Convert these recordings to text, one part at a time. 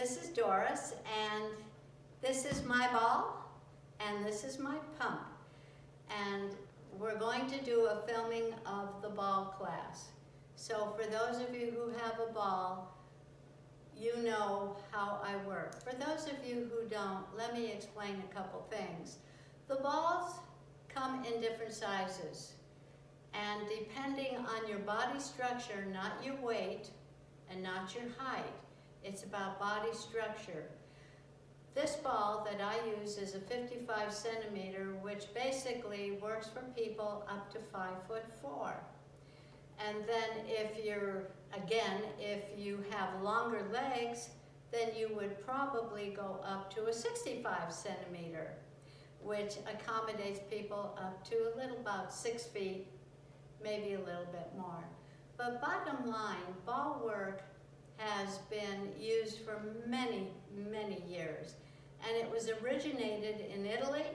This is Doris, and this is my ball, and this is my pump. And we're going to do a filming of the ball class. So for those of you who have a ball, you know how I work. For those of you who don't, let me explain a couple things. The balls come in different sizes, and depending on your body structure, not your weight and not your height, it's about body structure. This ball that I use is a 55 centimeter, which basically works for people up to 5'4". And then if you have longer legs, then you would probably go up to a 65 centimeter, which accommodates people up to a little about 6 feet, maybe a little bit more. But bottom line, ball work has been used for many, many years. And it was originated in Italy,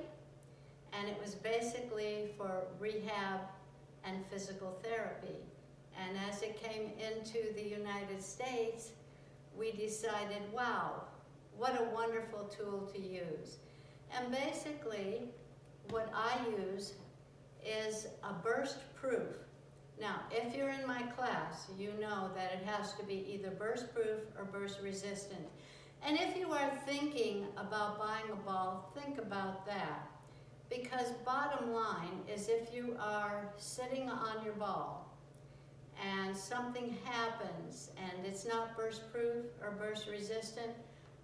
and it was basically for rehab and physical therapy. And as it came into the United States, we decided, wow, what a wonderful tool to use. And basically, what I use is a burst proof. Now, if you're in my class, you know that it has to be either burst proof or burst resistant. And if you are thinking about buying a ball, think about that. Because bottom line is, if you are sitting on your ball and something happens and it's not burst proof or burst resistant,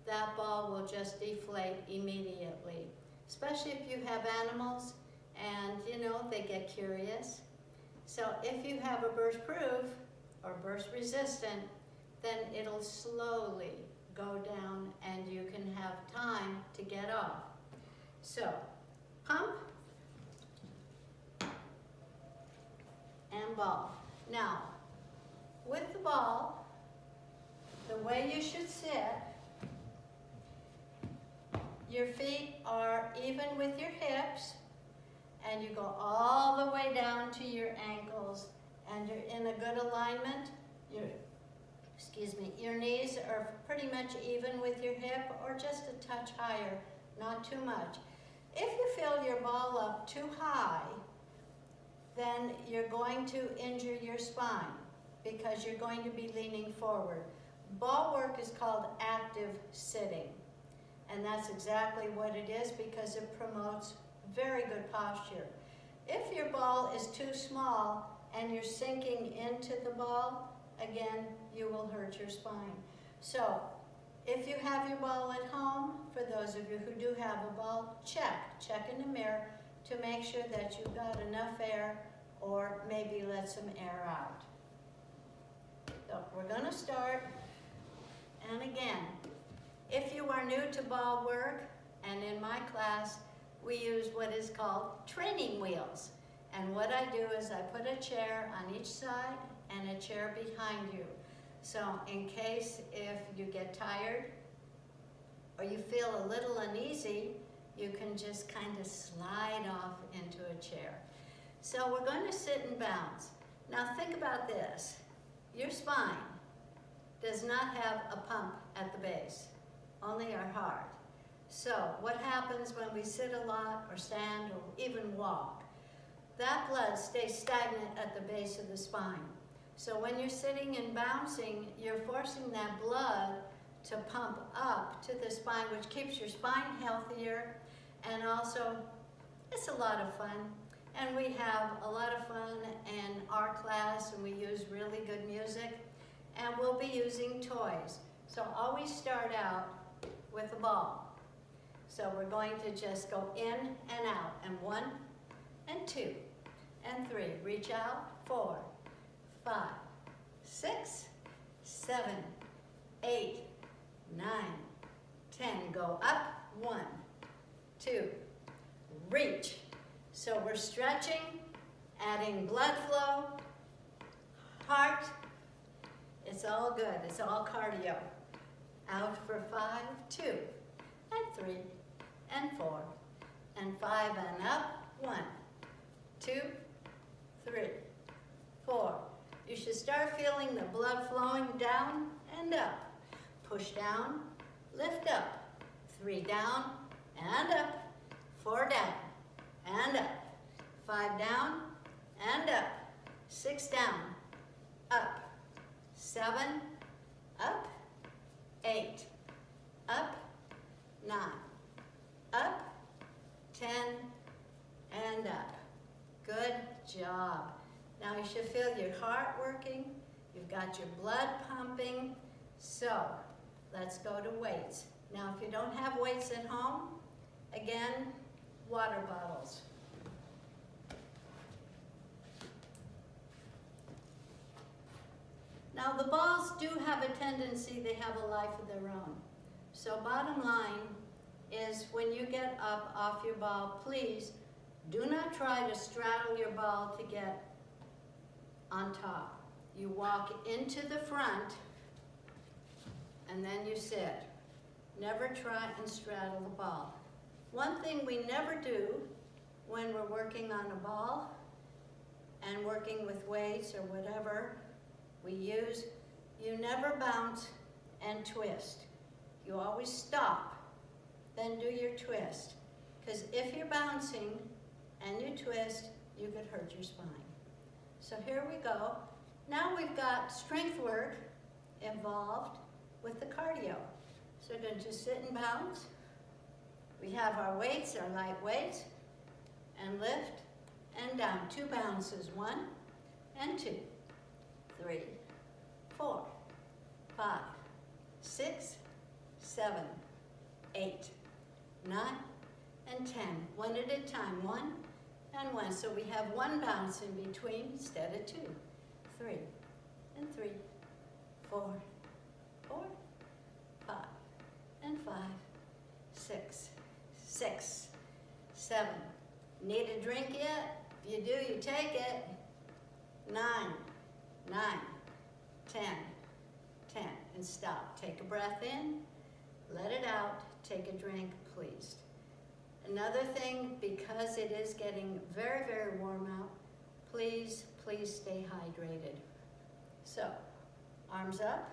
that ball will just deflate immediately. Especially if you have animals and they get curious. So if you have a burst proof or burst resistant, then it'll slowly go down and you can have time to get off. So, pump and ball. Now, with the ball, the way you should sit, your feet are even with your hips, and you go all the way down to your ankles, and you're in a good alignment. Your knees are pretty much even with your hip, or just a touch higher, not too much. If you fill your ball up too high, then you're going to injure your spine because you're going to be leaning forward. Ball work is called active sitting, and that's exactly what it is because it promotes very good posture. If your ball is too small and you're sinking into the ball, again, you will hurt your spine. So, if you have your ball at home, for those of you who do have a ball, check in the mirror to make sure that you've got enough air, or maybe let some air out. So, we're going to start, and again, if you are new to ball work, and in my class, we use what is called training wheels. And what I do is I put a chair on each side and a chair behind you. So in case if you get tired or you feel a little uneasy, you can just kind of slide off into a chair. So we're going to sit and bounce. Now think about this. Your spine does not have a pump at the base, only our heart. So what happens when we sit a lot or stand or even walk? That blood stays stagnant at the base of the spine. So when you're sitting and bouncing, you're forcing that blood to pump up to the spine, which keeps your spine healthier, and also it's a lot of fun. And we have a lot of fun in our class, and we use really good music, and we'll be using toys. So always start out with a ball. So we're going to just go in and out, and 1 and 2 and 3. Reach out, 4, 5, 6, 7, 8, 9, 10. Go up, 1, 2, reach. So we're stretching, adding blood flow, heart. It's all good, it's all cardio. Out for 5, 2, and 3, and 4, and 5, and up, 1, 2, 3, 4. You should start feeling the blood flowing down and up. Push down, lift up. 3 down and up. 4 down and up. 5 down and up. 6 down, up. 7, up. 8, up. 9, up. 10, and up. Good job. Now you should feel your heart working. You've got your blood pumping. So let's go to weights. Now if you don't have weights at home, again, water bottles. Now the balls do have a tendency, they have a life of their own. So bottom line is when you get up off your ball, please do not try to straddle your ball to get on top. You walk into the front and then you sit. Never try and straddle the ball. One thing we never do when we're working on a ball and working with weights or whatever we use, you never bounce and twist. You always stop, then do your twist. Because if you're bouncing and you twist, you could hurt your spine. So here we go. Now we've got strength work involved with the cardio. So we're going to just sit and bounce. We have our weights, our light weights, and lift and down. 2 bounces, 1 and 2, 3, 4, 5, 6, 7, 8, 9, and 10. One at a time, 1 and 1. So we have 1 bounce in between instead of 2, 3, and 3, 4, 4, 5, and 5, 6, 6, 7. Need a drink yet? If you do, you take it. 9, 9, 10, 10, and stop. Take a breath in, let it out, take a drink, please. Another thing, because it is getting very, very warm out, please, please stay hydrated. So, arms up,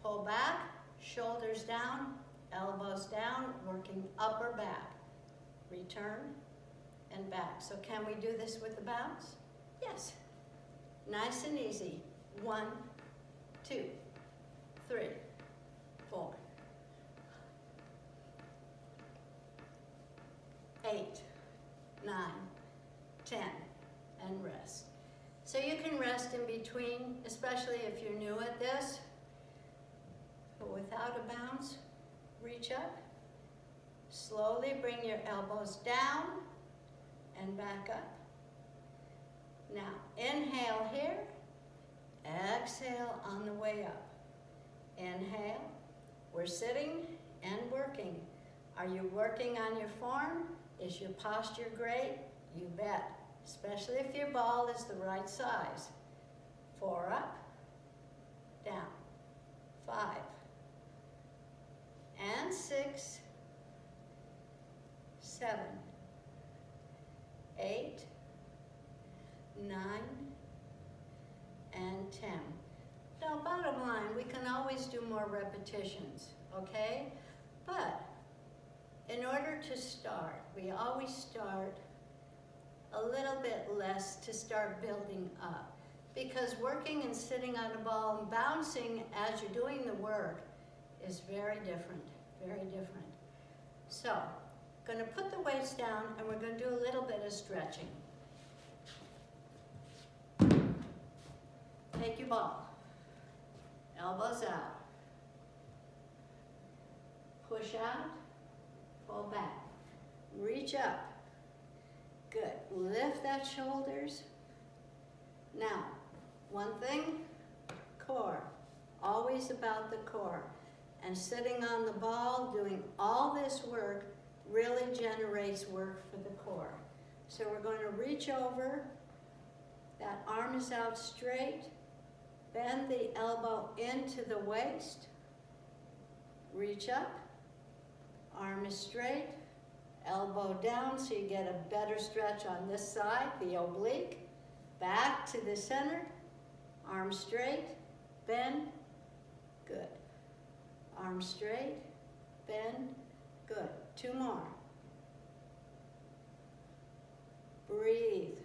pull back, shoulders down, elbows down, working upper back. Return and back. So can we do this with the bounce? Yes. Nice and easy. 1, 2, 3, 4, 8, 9, 10, and rest. So you can rest in between, especially if you're new at this. But without a bounce, reach up. Slowly bring your elbows down and back up. Now, inhale here, exhale on the way up. Inhale, we're sitting and working. Are you working on your form? Is your posture great? You bet, especially if your ball is the right size. 4 up, down, 5, and 6, 7, 8, 9, and 10. Now, bottom line, we can always do more repetitions, okay? But in order to start, we always start a little bit less to start building up. Because working and sitting on a ball and bouncing as you're doing the work is very different, very different. So, going to put the weights down and we're going to do a little bit of stretching. Take your ball, elbows out, push out, pull back, reach up, good, lift that shoulders. Now, one thing, core, always about the core, and sitting on the ball, doing all this work really generates work for the core. So we're going to reach over, that arm is out straight, bend the elbow into the waist, reach up, arm is straight, elbow down so you get a better stretch on this side, the oblique, back to the center, arm straight, bend, good. Arms straight, bend, good. 2 more. Breathe.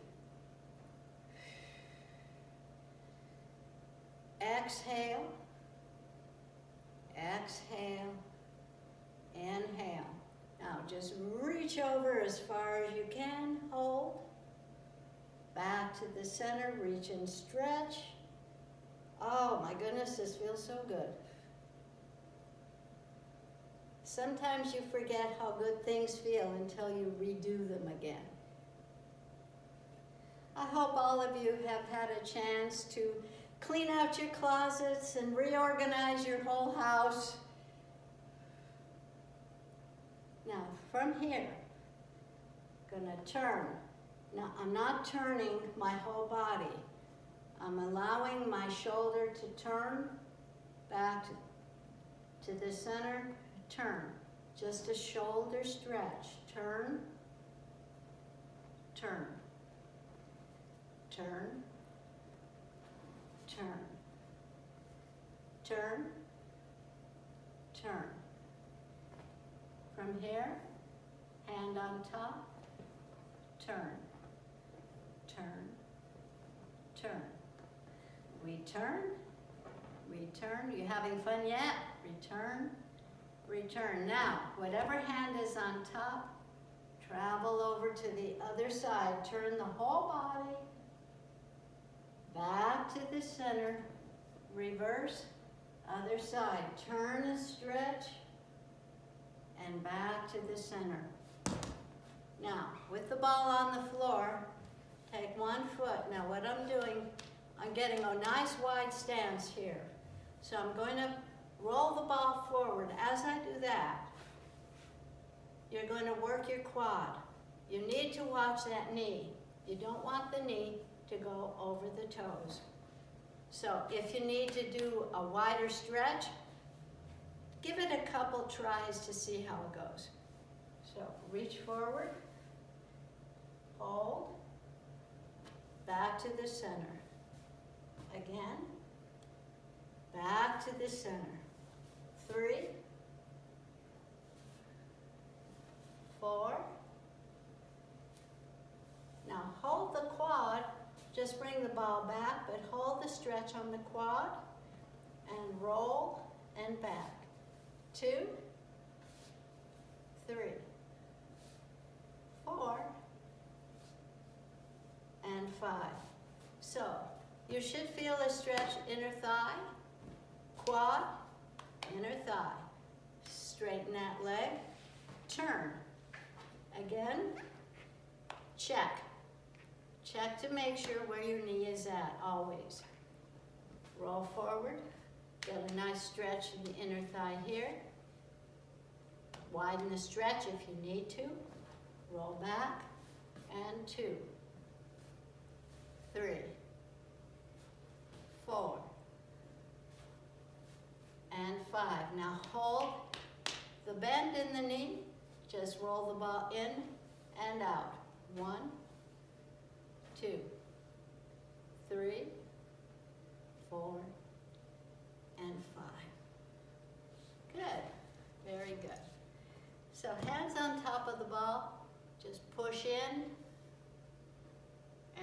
Exhale, exhale, inhale. Now just reach over as far as you can, hold. Back to the center, reach and stretch. Oh my goodness, this feels so good. Sometimes you forget how good things feel until you redo them again. I hope all of you have had a chance to clean out your closets and reorganize your whole house. Now, from here, gonna turn. Now, I'm not turning my whole body. I'm allowing my shoulder to turn back to the center, turn. Just a shoulder stretch. Turn, turn, turn, turn, turn, turn. From here, hand on top, turn, turn, turn. Return, return. You having fun yet? Return, return. Now, whatever hand is on top, travel over to the other side. Turn the whole body back to the center. Reverse, other side. Turn and stretch, and back to the center. Now, with the ball on the floor, take 1 foot. Now, what I'm doing, I'm getting a nice wide stance here. So I'm going to roll the ball forward. As I do that, you're going to work your quad. You need to watch that knee. You don't want the knee to go over the toes. So if you need to do a wider stretch, give it a couple tries to see how it goes. So reach forward, hold, back to the center. Again, back to the center. 3, 4. Now hold the quad, just bring the ball back, but hold the stretch on the quad and roll and back. 2, 3, 4, and 5. So you should feel a stretch inner thigh, quad, inner thigh. Straighten that leg, turn. Again, check. Check to make sure where your knee is at, always. Roll forward, get a nice stretch in the inner thigh here. Widen the stretch if you need to. Roll back, and 2, 3, 4, and 5. Now hold the bend in the knee. Just roll the ball in and out. 1, 2, 3, 4, and 5. Good, very good. So hands on top of the ball, just push in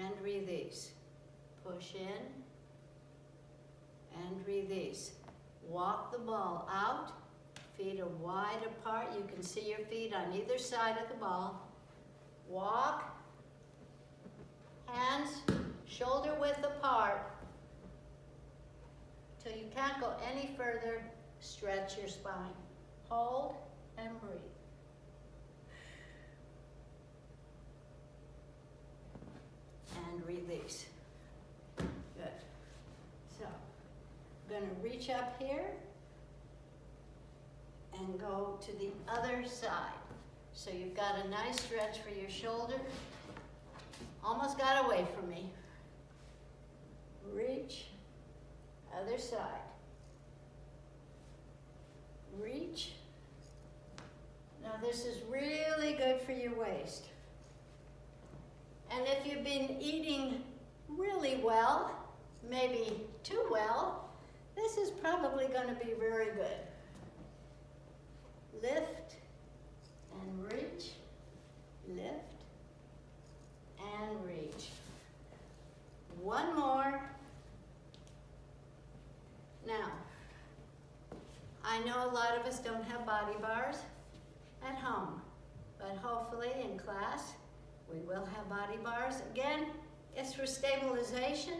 and release. Push in and release. Walk the ball out. Feet are wide apart. You can see your feet on either side of the ball. Walk. Hands shoulder width apart. Till you can't go any further, stretch your spine. Hold and breathe. And release. Good. So, I'm going to reach up here and go to the other side. So you've got a nice stretch for your shoulder. Almost got away from me. Reach, other side. Reach. Now this is really good for your waist. And if you've been eating really well, maybe too well, this is probably going to be very good. lift and reach, lift and reach. One more. Now, I know a lot of us don't have body bars at home, but hopefully in class we will have body bars. Again, it's for stabilization,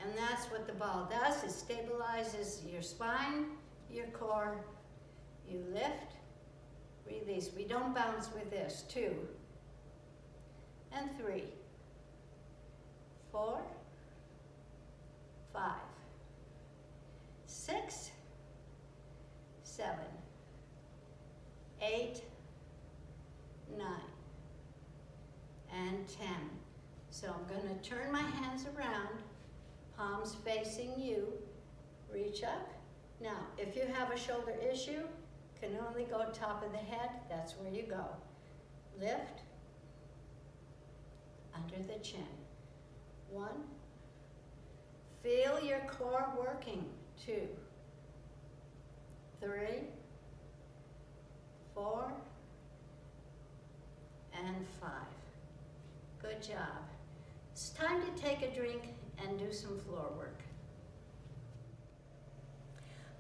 and that's what the ball does. It stabilizes your spine, your core. You lift, release. We don't bounce with this. 2 and 3, 4, 5, 6, 7, 8, 9, and 10. So I'm going to turn my hands around, palms facing you, reach up. Now, if you have a shoulder issue, can only go top of the head, that's where you go. Lift, under the chin. 1, feel your core working. 2, 3, 4, and 5. Good job. It's time to take a drink and do some floor work.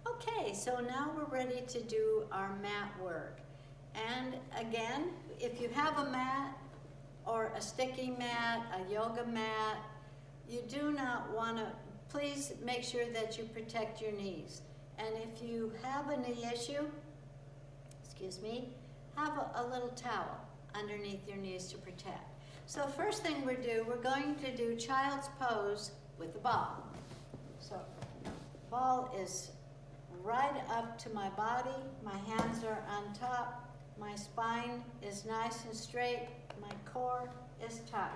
Okay, so now we're ready to do our mat work. And again, if you have a mat or a sticky mat, a yoga mat, you do not want to, please make sure that you protect your knees. And if you have a knee issue, excuse me, have a little towel underneath your knees to protect. So first thing we're going to do child's pose with the ball. So ball is right up to my body, my hands are on top, my spine is nice and straight, my core is tight.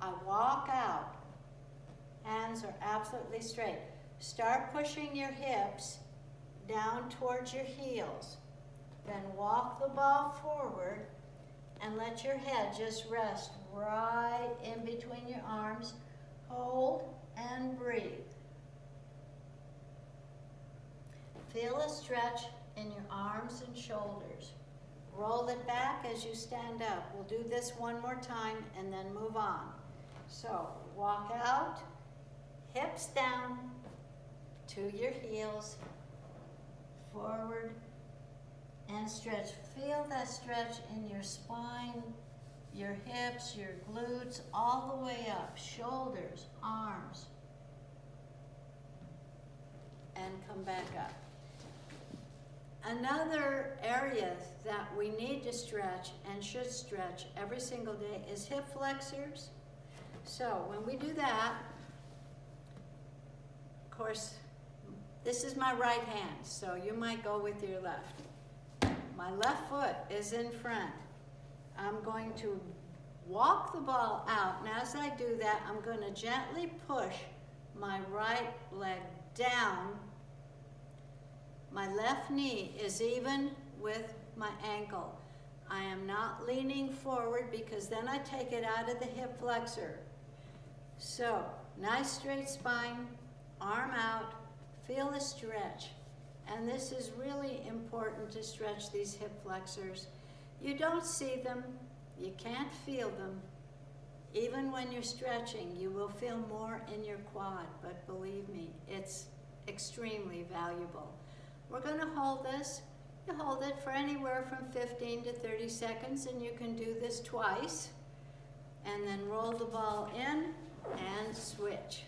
I walk out, hands are absolutely straight. Start pushing your hips down towards your heels. Then walk the ball forward and let your head just rest right in between your arms. Hold and breathe. Feel a stretch in your arms and shoulders. Roll it back as you stand up. We'll do this one more time and then move on. So walk out, hips down to your heels, forward and stretch. Feel that stretch in your spine, your hips, your glutes, all the way up, shoulders, arms, and come back up. Another area that we need to stretch and should stretch every single day is hip flexors. So when we do that, of course, this is my right hand, so you might go with your left. My left foot is in front. I'm going to walk the ball out, and as I do that, I'm going to gently push my right leg down. My left knee is even with my ankle. I am not leaning forward because then I take it out of the hip flexor. So, nice straight spine, arm out, feel the stretch. And this is really important to stretch these hip flexors. You don't see them, you can't feel them. Even when you're stretching, you will feel more in your quad, but believe me, it's extremely valuable. We're going to hold this. You hold it for anywhere from 15 to 30 seconds, and you can do this twice. And then roll the ball in and switch.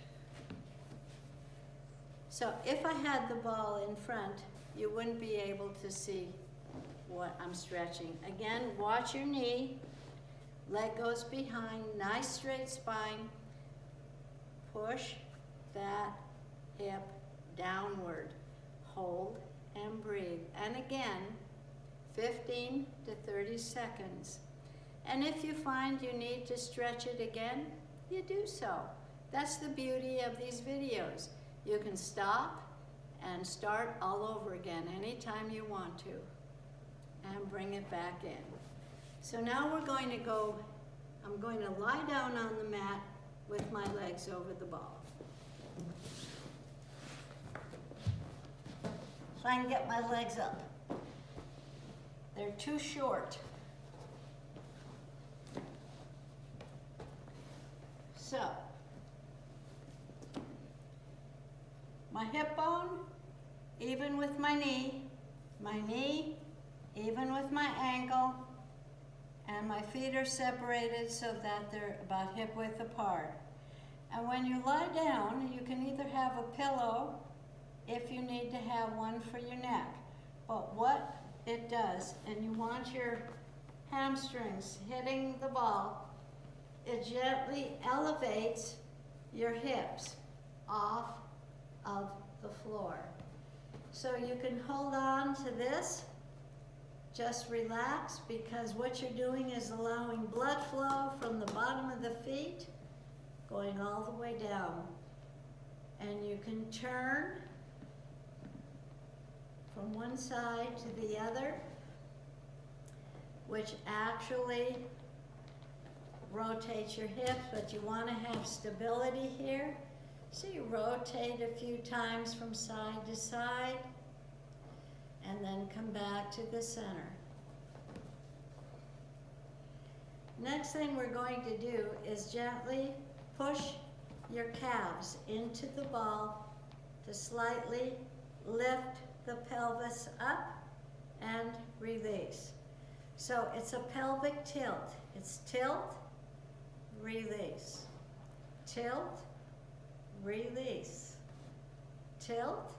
So if I had the ball in front, you wouldn't be able to see what I'm stretching. Again, watch your knee. Leg goes behind, nice straight spine. Push that hip downward. Hold and breathe. And again, 15 to 30 seconds. And if you find you need to stretch it again, you do so. That's the beauty of these videos. You can stop and start all over again anytime you want to and bring it back in. So now we're going to go, I'm going to lie down on the mat with my legs over the ball. So I can get my legs up. They're too short. So, my hip bone, even with my knee, even with my ankle, and my feet are separated so that they're about hip width apart. And when you lie down, you can either have a pillow if you need to have one for your neck. But what it does, and you want your hamstrings hitting the ball, it gently elevates your hips off of the floor. So you can hold on to this, just relax, because what you're doing is allowing blood flow from the bottom of the feet going all the way down. And you can turn from one side to the other, which actually rotates your hips, but you want to have stability here. So you rotate a few times from side to side, and then come back to the center. Next thing we're going to do is gently push your calves into the ball to slightly lift the pelvis up and release. So it's a pelvic tilt. It's tilt, release, tilt, release, tilt,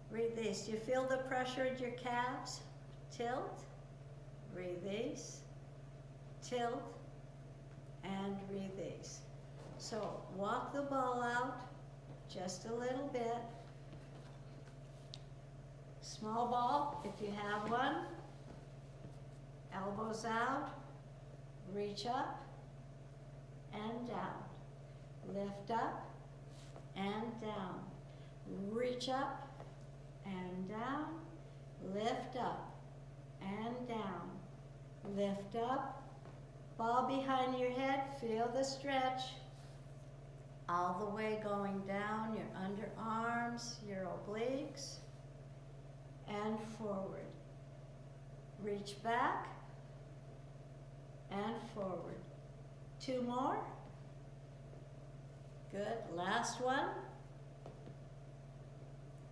release. Do you feel the pressure in your calves? Tilt, release, tilt, and release. So walk the ball out just a little bit. Small ball, if you have one. Elbows out, reach up and down. Lift up and down. Reach up and down. Lift up and down. Lift up. Ball behind your head, feel the stretch. All the way going down your underarms, your obliques, and forward. Reach back and forward. 2 more. Good. Last one.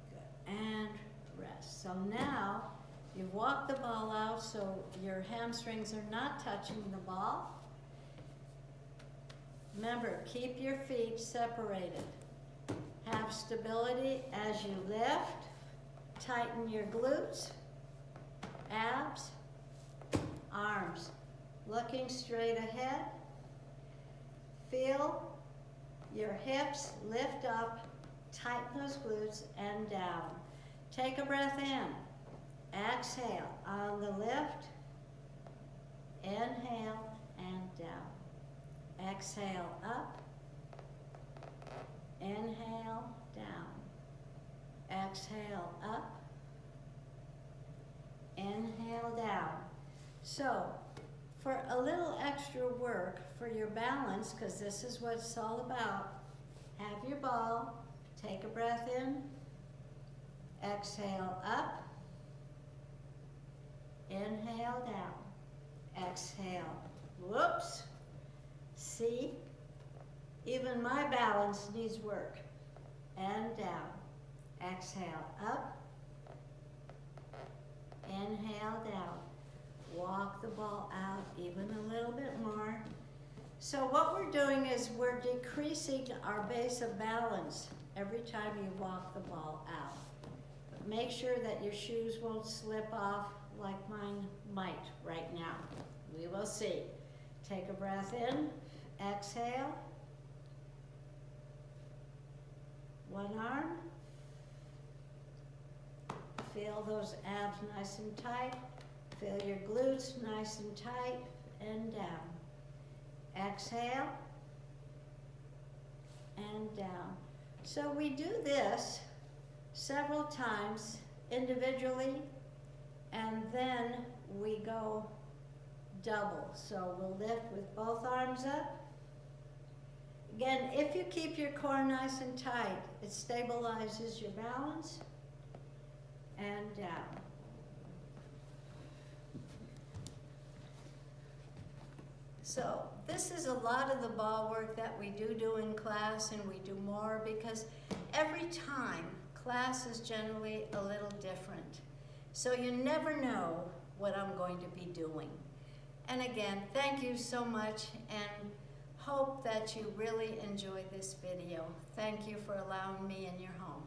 Good. And rest. So now you've walked the ball out so your hamstrings are not touching the ball. Remember, keep your feet separated. Have stability as you lift. Tighten your glutes, abs, arms. Looking straight ahead. Feel your hips lift up, tighten those glutes, and down. Take a breath in. Exhale on the lift. Inhale and down. Exhale up. Inhale down. Exhale up. Inhale down. So, for a little extra work for your balance, because this is what it's all about, have your ball, take a breath in, exhale up, inhale down, exhale, whoops, see, even my balance needs work, and down, exhale up, inhale down. Walk the ball out even a little bit more. So what we're doing is we're decreasing our base of balance every time you walk the ball out. But make sure that your shoes won't slip off like mine might right now. We will see. Take a breath in, exhale. One arm. Feel those abs nice and tight. Feel your glutes nice and tight and down. Exhale and down. So we do this several times individually, and then we go double. So we'll lift with both arms up. Again, if you keep your core nice and tight, it stabilizes your balance and down. So this is a lot of the ball work that we do in class, and we do more because every time class is generally a little different. So you never know what I'm going to be doing. And again, thank you so much, and hope that you really enjoyed this video. Thank you for allowing me in your home.